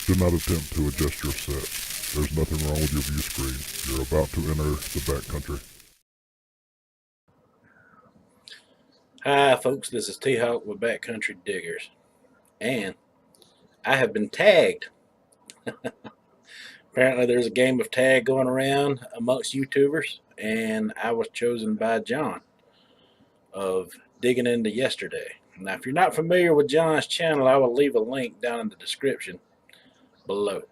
Do not attempt to adjust your set. There's nothing wrong with your view screen. You're about to enter the backcountry. Hi folks, this is T-Hawk with Backcountry Diggers, and I have been tagged. Apparently there's a game of tag going around amongst YouTubers, and I was chosen by John of Digging Into Yesterday. Now if you're not familiar with John's channel, I will leave a link down in the description below.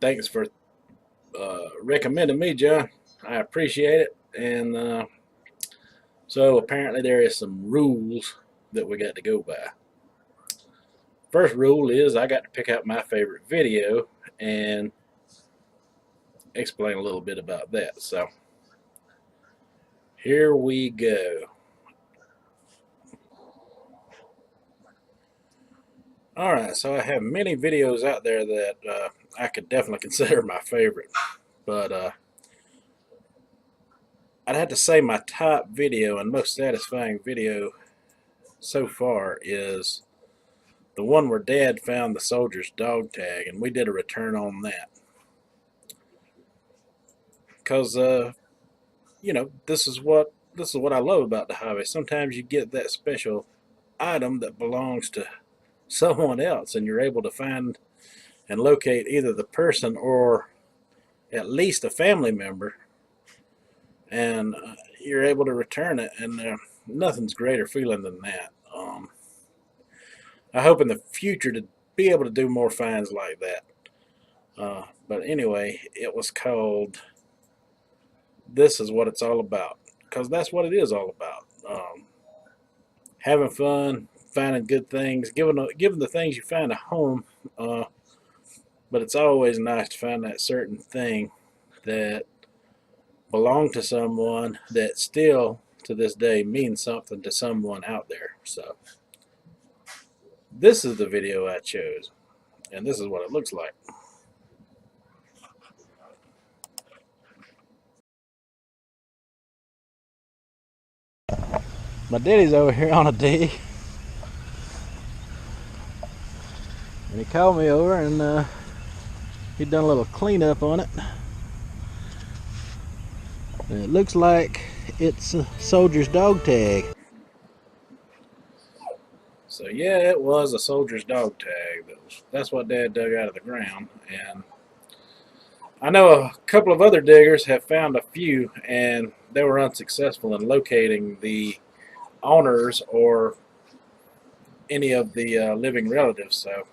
Thanks for recommending me, John. I appreciate it. And so apparently there is some rules that we got to go by. First rule is I got to pick out my favorite video and explain a little bit about that. So here we go. Alright, so I have many videos out there that I could definitely consider my favorite, but I'd have to say my top video and most satisfying video so far is the one where Dad found the soldier's dog tag, and we did a return on that. Because you know, this is what I love about the hobby. Sometimes you get that special item that belongs to someone else, and you're able to find and locate either the person or at least a family member, and you're able to return it, and nothing's greater feeling than that. I hope in the future to be able to do more finds like that. But anyway, it was called This Is What It's All About, because that's what it is all about. Having fun, finding good things, giving the things you find a home. But it's always nice to find that certain thing that belonged to someone that still to this day means something to someone out there. So this is the video I chose, and this is what it looks like. My daddy's over here on a dig, and he called me over, and he done a little cleanup on it. And it looks like it's a soldier's dog tag. So yeah, it was a soldier's dog tag. That's what Dad dug out of the ground. And I know a couple of other diggers have found a few, and they were unsuccessful in locating the owners or any of the living relatives. So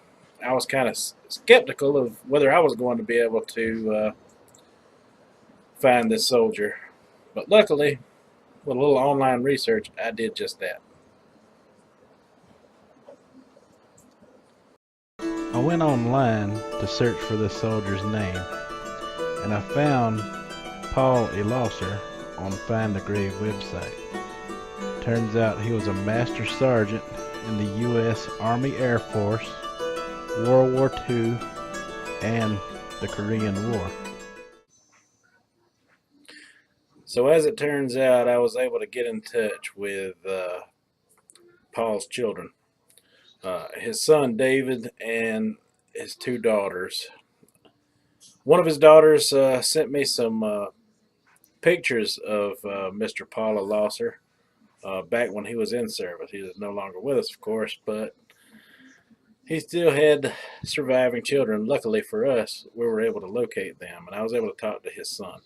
I was kind of skeptical of whether I was going to be able to find this soldier. But luckily, with a little online research, I did just that. I went online to search for this soldier's name, and I found Paul Elosser on Find a Grave website. Turns out he was a master sergeant in the U.S. Army Air Force, World War II, and the Korean War. So as it turns out, I was able to get in touch with Paul's children. His son David and his two daughters. One of his daughters sent me some pictures of Mr. Paul Elosser back when he was in service. He is no longer with us, of course, but he still had surviving children. Luckily for us, we were able to locate them, and I was able to talk to his son.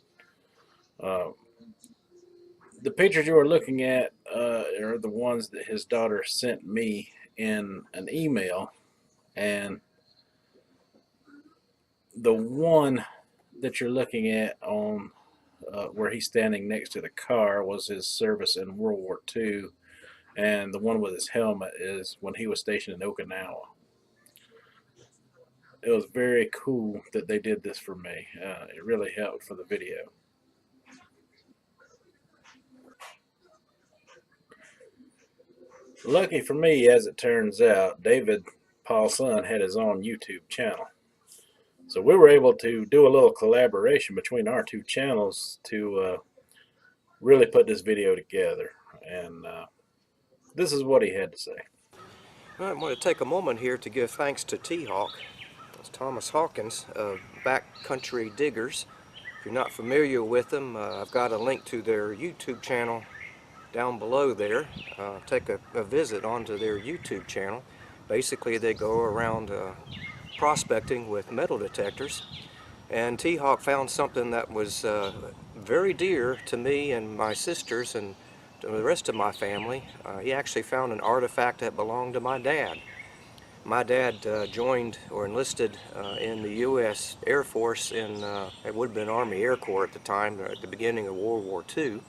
The pictures you are looking at are the ones that his daughter sent me in an email, and the one that you're looking at on where he's standing next to the car was his service in World War II, and the one with his helmet is when he was stationed in Okinawa. It was very cool that they did this for me. It really helped for the video. Lucky for me, as it turns out, David, Paul's son, had his own YouTube channel. So we were able to do a little collaboration between our two channels to really put this video together. And this is what he had to say. I want to take a moment here to give thanks to T-Hawk. That's Thomas Hawkins of Backcountry Diggers. If you're not familiar with them, I've got a link to their YouTube channel down below there. Take a visit onto their YouTube channel. Basically, they go around prospecting with metal detectors. And T-Hawk found something that was very dear to me and my sisters and to the rest of my family. He actually found an artifact that belonged to my dad. My dad joined or enlisted in the U.S. Air Force in, it would have been Army Air Corps at the time, at the beginning of World War II.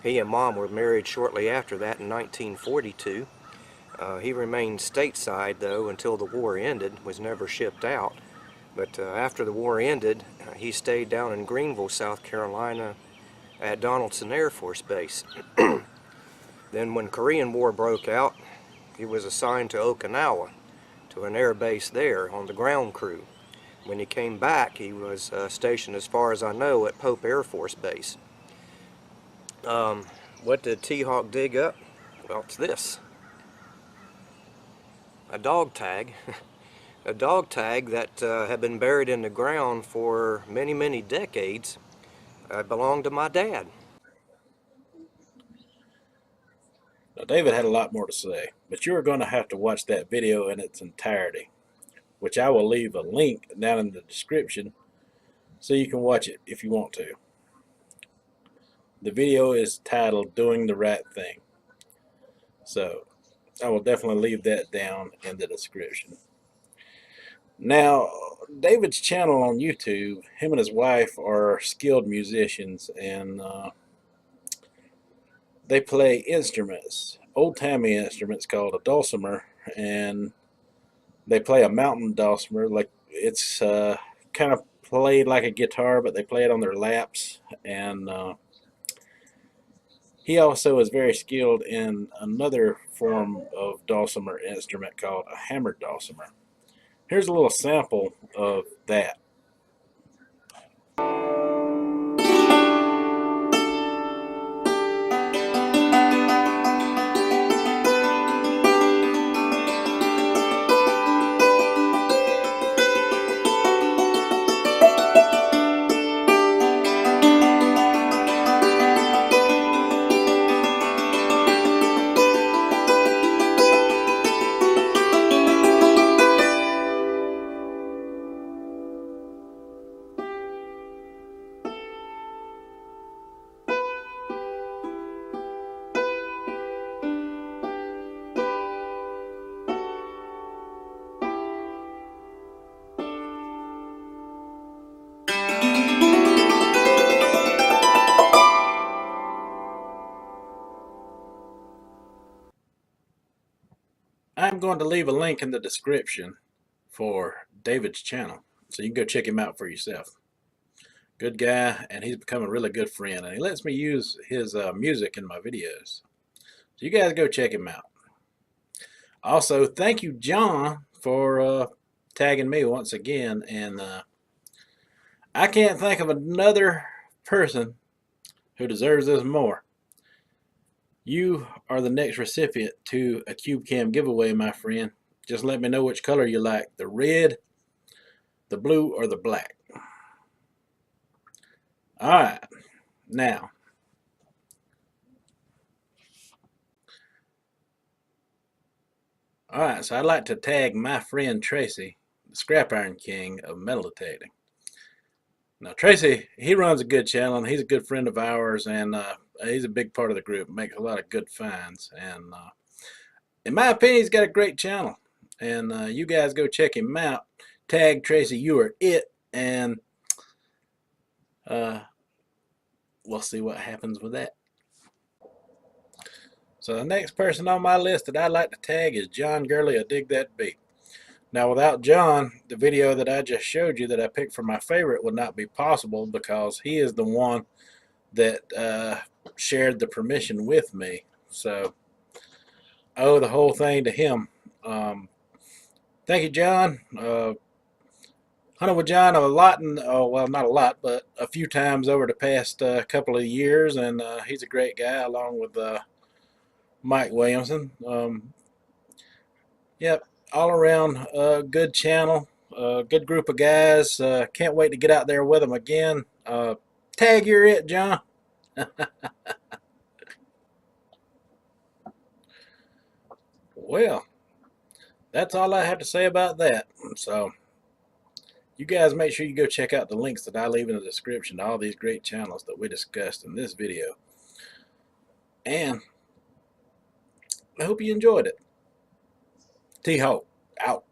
He and Mom were married shortly after that in 1942. He remained stateside, though, until the war ended, was never shipped out. But after the war ended, he stayed down in Greenville, South Carolina at Donaldson Air Force Base. Then when Korean War broke out, he was assigned to Okinawa, to an air base there on the ground crew. When he came back, he was stationed, as far as I know, at Pope Air Force Base. What did T-Hawk dig up? Well, it's this. A dog tag. A dog tag that had been buried in the ground for many, many decades. Belonged to my dad. Now, David had a lot more to say, but you are going to have to watch that video in its entirety, which I will leave a link down in the description so you can watch it if you want to. The video is titled Doing the Right Thing, so I will definitely leave that down in the description. Now, David's channel on YouTube, him and his wife are skilled musicians, and they play instruments, old-timey instruments called a dulcimer, and they play a mountain dulcimer. Like, it's kind of played like a guitar, but they play it on their laps. And he also is very skilled in another form of dulcimer instrument called a hammered dulcimer. Here's a little sample of that. I'm going to leave a link in the description for David's channel, so you can go check him out for yourself. Good guy, and he's become a really good friend, and he lets me use his music in my videos. So you guys go check him out. Also, thank you, John, for tagging me once again, and I can't think of another person who deserves this more. You are the next recipient to a CubeCam giveaway, my friend. Just let me know which color you like, the red, the blue, or the black. Alright, now, alright, so I'd like to tag my friend Tracy, the Scrap Iron King of metal detecting. Now, Tracy, he runs a good channel, and he's a good friend of ours, and he's a big part of the group, makes a lot of good finds, and in my opinion, he's got a great channel, and you guys go check him out. Tag Tracy, you are it, and we'll see what happens with that. So the next person on my list that I'd like to tag is John Gurley of Dig That Beat. Now, without John, the video that I just showed you that I picked for my favorite would not be possible, because he is the one that shared the permission with me. So I owe the whole thing to him. Thank you, John. Hunted with John a lot, and well, not a lot, but a few times over the past couple of years, and he's a great guy, along with Mike Williamson. Yep, all around good channel, good group of guys. Can't wait to get out there with them again. Tag you're it, John. Well, that's all I have to say about that. So you guys make sure you go check out the links that I leave in the description to all these great channels that we discussed in this video. And I hope you enjoyed it. T-Hawk, out.